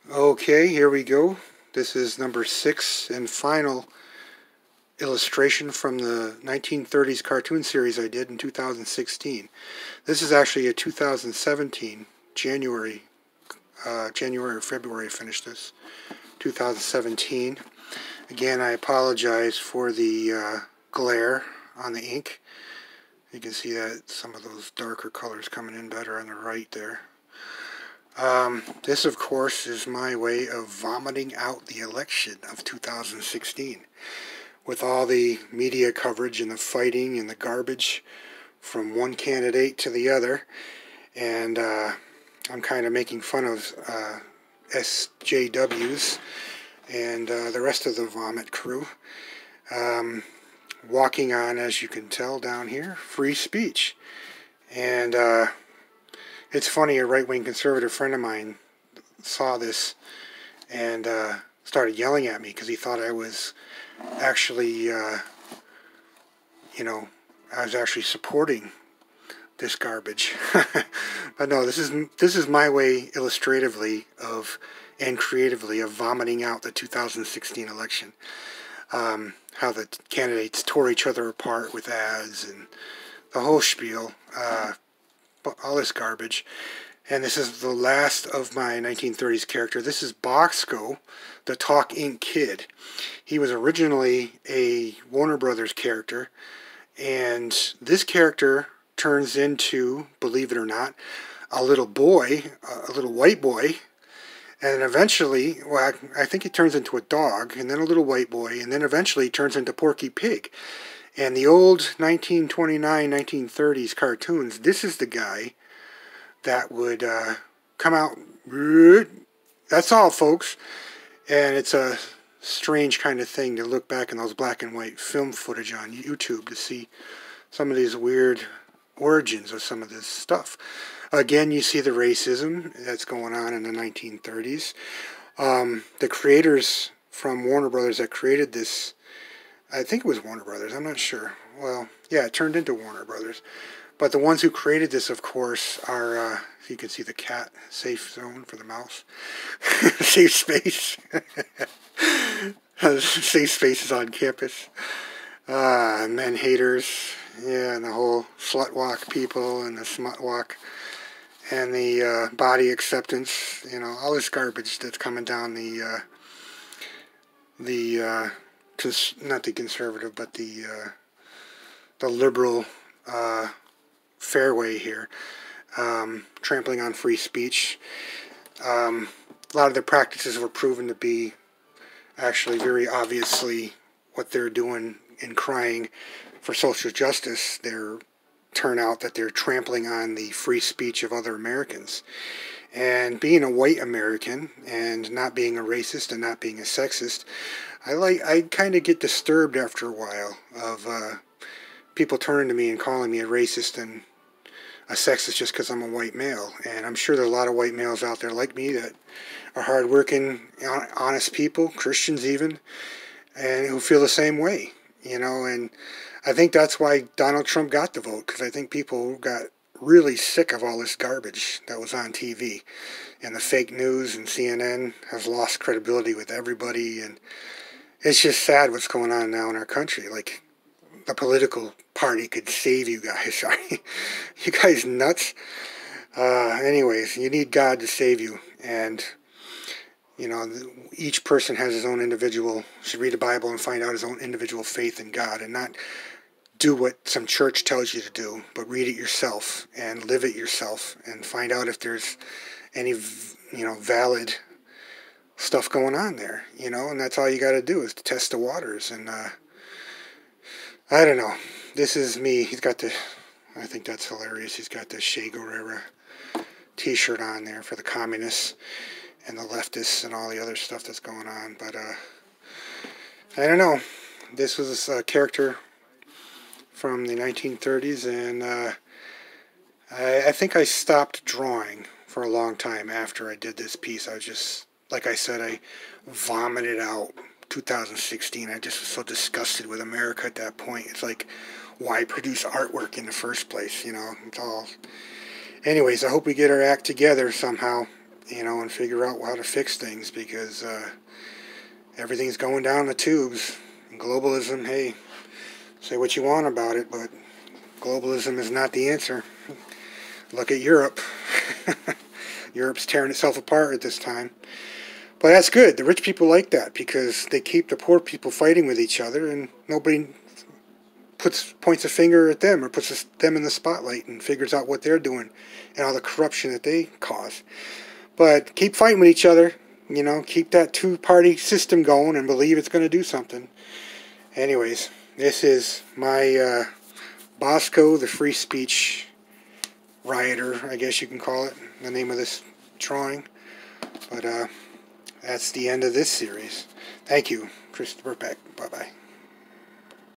Okay, here we go. This is number 6 and final illustration from the 1930s cartoon series I did in 2016. This is actually a 2017, January or February I finished this, 2017. Again, I apologize for the glare on the ink. You can see that some of those darker colors coming in better on the right there. This, of course, is my way of vomiting out the election of 2016. With all the media coverage and the fighting and the garbage from one candidate to the other. And I'm kind of making fun of SJWs and the rest of the vomit crew. Walking on, as you can tell down here, free speech. And it's funny, a right-wing conservative friend of mine saw this and started yelling at me because he thought I was actually, I was actually supporting this garbage. But no, this is my way, illustratively and creatively, of vomiting out the 2016 election. How the candidates tore each other apart with ads and the whole spiel. All this garbage. And this is the last of my 1930s character. This is Bosko The Talk-ink kid. He was originally a Warner Brothers character, and this character turns into, believe it or not, a little boy, a little white boy, and eventually, well, I think he turns into a dog, and then a little white boy, and then eventually turns into Porky Pig. And the old 1929, 1930s cartoons, this is the guy that would come out. That's all, folks. And it's a strange kind of thing to look back in those black and white film footage on YouTube to see some of these weird origins of some of this stuff. Again, you see the racism that's going on in the 1930s. The creators from Warner Brothers that created this, I think it was Warner Brothers, I'm not sure. Well, yeah, it turned into Warner Brothers. But the ones who created this, of course, are, you can see the cat, safe zone for the mouse. Safe space. Safe spaces on campus. Men haters. Yeah, and the whole slut walk people and the smut walk. And the body acceptance. You know, all this garbage that's coming down not the conservative, but the liberal fairway here, trampling on free speech. A lot of the practices were proven to be actually very obviously what they're doing in crying for social justice. Turn out that they're trampling on the free speech of other Americans. And being a white American and not being a racist and not being a sexist, I kind of get disturbed after a while of people turning to me and calling me a racist and a sexist just because I'm a white male. And I'm sure there are a lot of white males out there like me that are hardworking, honest people, Christians even, and who feel the same way, and I think that's why Donald Trump got the vote, because I think people got really sick of all this garbage that was on TV. And the fake news and CNN has lost credibility with everybody, and it's just sad what's going on now in our country. Like, the political party could save you guys. Are you guys nuts? Anyways, you need God to save you. And, each person has his own individual, should read the Bible and find out his own individual faith in God, and not do what some church tells you to do, but read it yourself and live it yourself and find out if there's any, valid stuff going on there, and that's all you got to do is to test the waters. And I don't know. This is me. He's got I think that's hilarious. He's got the Che Guevara t-shirt on there for the communists and the leftists and all the other stuff that's going on. But I don't know. This was a character from the 1930s, and I think I stopped drawing for a long time after I did this piece. I was just, like I said, I vomited out 2016. I just was so disgusted with America at that point. It's like, why produce artwork in the first place? It's all... Anyways, I hope we get our act together somehow you know, and figure out how to fix things, because everything's going down the tubes. And globalism, hey, say what you want about it, but globalism is not the answer. Look at Europe. Europe's tearing itself apart at this time. But that's good. The rich people like that, because they keep the poor people fighting with each other, and nobody points a finger at them or puts them in the spotlight and figures out what they're doing and all the corruption that they cause. But keep fighting with each other, you know, keep that two-party system going and believe it's going to do something. Anyways, this is my Bosko, the free speech rioter, I guess you can call it, the name of this drawing. But that's the end of this series. Thank you, Christopher Peck. Bye-bye.